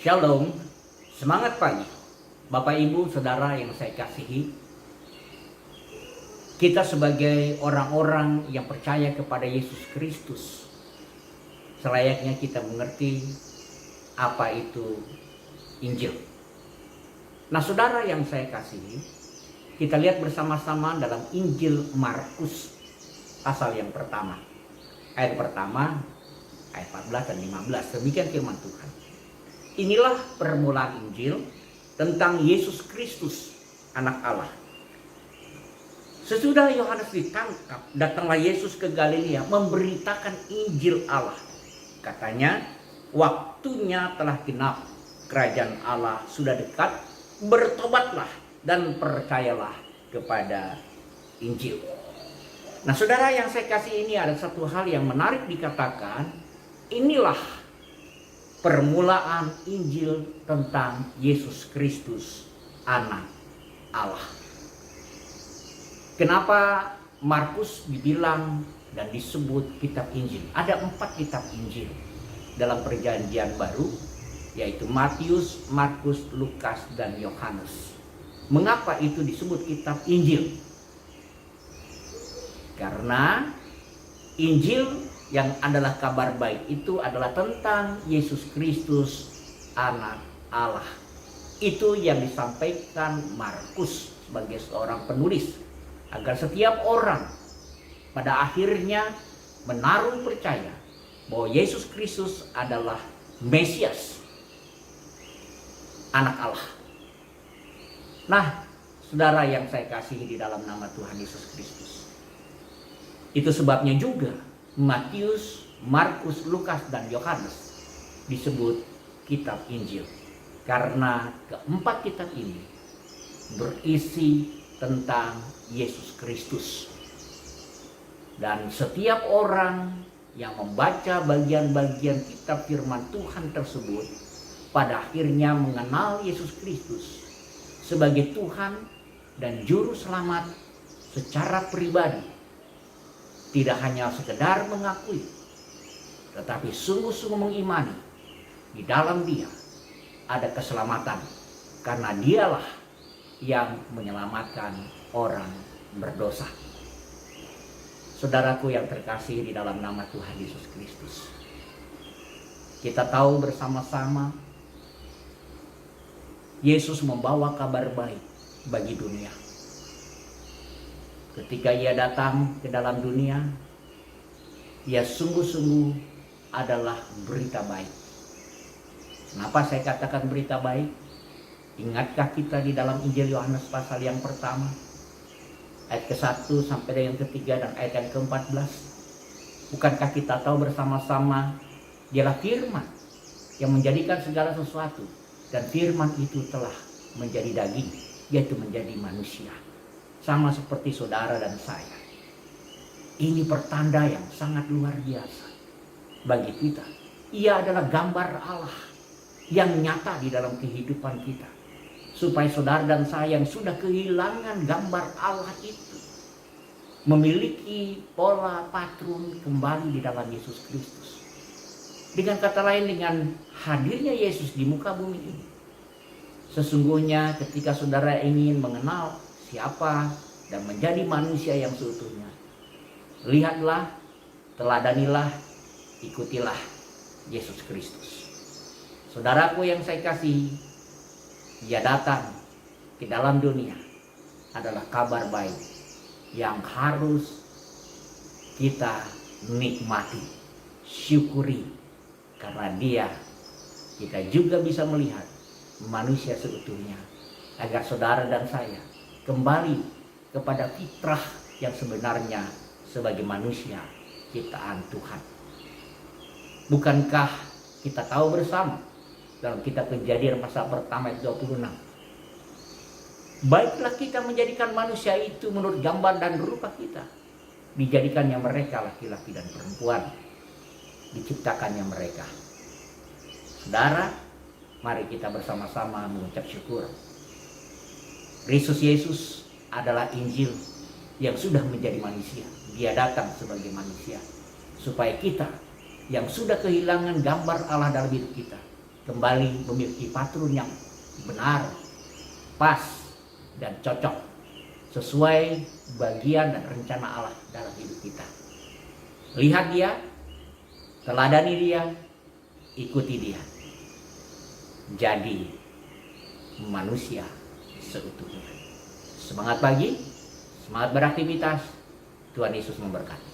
Shalom, semangat pagi Bapak Ibu Saudara yang saya kasihi. Kita sebagai orang-orang yang percaya kepada Yesus Kristus, selayaknya kita mengerti apa itu Injil. Nah saudara yang saya kasihi, kita lihat bersama-sama dalam Injil Markus pasal yang pertama. Ayat pertama, ayat 14 dan 15, demikian firman Tuhan. Inilah permulaan Injil tentang Yesus Kristus, anak Allah. Sesudah Yohanes ditangkap, datanglah Yesus ke Galilea memberitakan Injil Allah. Katanya, waktunya telah genap, kerajaan Allah sudah dekat, bertobatlah dan percayalah kepada Injil. Nah saudara yang saya kasih, ini ada satu hal yang menarik dikatakan, inilah permulaan Injil tentang Yesus Kristus, anak Allah. Kenapa Markus dibilang dan disebut kitab Injil? Ada 4 kitab Injil dalam perjanjian baru, yaitu Matius, Markus, Lukas, dan Yohanes. Mengapa itu disebut kitab Injil? Karena Injil yang adalah kabar baik itu adalah tentang Yesus Kristus, anak Allah. Itu yang disampaikan Markus sebagai seorang penulis, agar setiap orang pada akhirnya menaruh percaya bahwa Yesus Kristus adalah Mesias, anak Allah. Nah, saudara yang saya kasihi di dalam nama Tuhan Yesus Kristus, itu sebabnya juga Matius, Markus, Lukas, dan Yohanes disebut kitab Injil. Karena keempat kitab ini berisi tentang Yesus Kristus. Dan setiap orang yang membaca bagian-bagian kitab firman Tuhan tersebut pada akhirnya mengenal Yesus Kristus sebagai Tuhan dan Juru Selamat secara pribadi. Tidak hanya sekedar mengakui, tetapi sungguh-sungguh mengimani di dalam Dia ada keselamatan, karena Dialah yang menyelamatkan orang berdosa. Saudaraku yang terkasih di dalam nama Tuhan Yesus Kristus, kita tahu bersama-sama Yesus membawa kabar baik bagi dunia. Ketika Ia datang ke dalam dunia, Ia sungguh-sungguh adalah berita baik. Kenapa saya katakan berita baik? Ingatkah kita di dalam Injil Yohanes pasal yang pertama, ayat ke-1 sampai yang ke-3 dan ayat yang ke-14? Bukankah kita tahu bersama-sama Dialah firman yang menjadikan segala sesuatu, dan firman itu telah menjadi daging, yaitu menjadi manusia, sama seperti saudara dan saya. Ini pertanda yang sangat luar biasa bagi kita. Ia adalah gambar Allah yang nyata di dalam kehidupan kita, supaya saudara dan saya yang sudah kehilangan gambar Allah itu memiliki pola patron kembali di dalam Yesus Kristus. Dengan kata lain, dengan hadirnya Yesus di muka bumi ini, sesungguhnya ketika saudara ingin mengenal siapa dan menjadi manusia yang seutuhnya, lihatlah, teladanilah, ikutilah Yesus Kristus. Saudaraku yang saya kasihi, Ia datang ke dalam dunia adalah kabar baik yang harus kita nikmati, syukuri, karena Dia kita juga bisa melihat manusia seutuhnya, agar saudara dan saya kembali kepada fitrah yang sebenarnya sebagai manusia ciptaan Tuhan. Bukankah kita tahu bersama dalam kitab Kejadian pasal pertama ayat 26, baiklah kita menjadikan manusia itu menurut gambar dan rupa kita, dijadikannya mereka laki-laki dan perempuan, diciptakannya mereka. Saudara, mari kita bersama-sama mengucap syukur. Kristus Yesus adalah Injil yang sudah menjadi manusia. Dia datang sebagai manusia supaya kita yang sudah kehilangan gambar Allah dalam hidup kita kembali memiliki patron yang benar, pas, dan cocok sesuai bagian dan rencana Allah dalam hidup kita. Lihat dia, teladani dia, ikuti dia. Jadi manusia seutuhnya. Semangat pagi, semangat beraktivitas. Tuhan Yesus memberkati.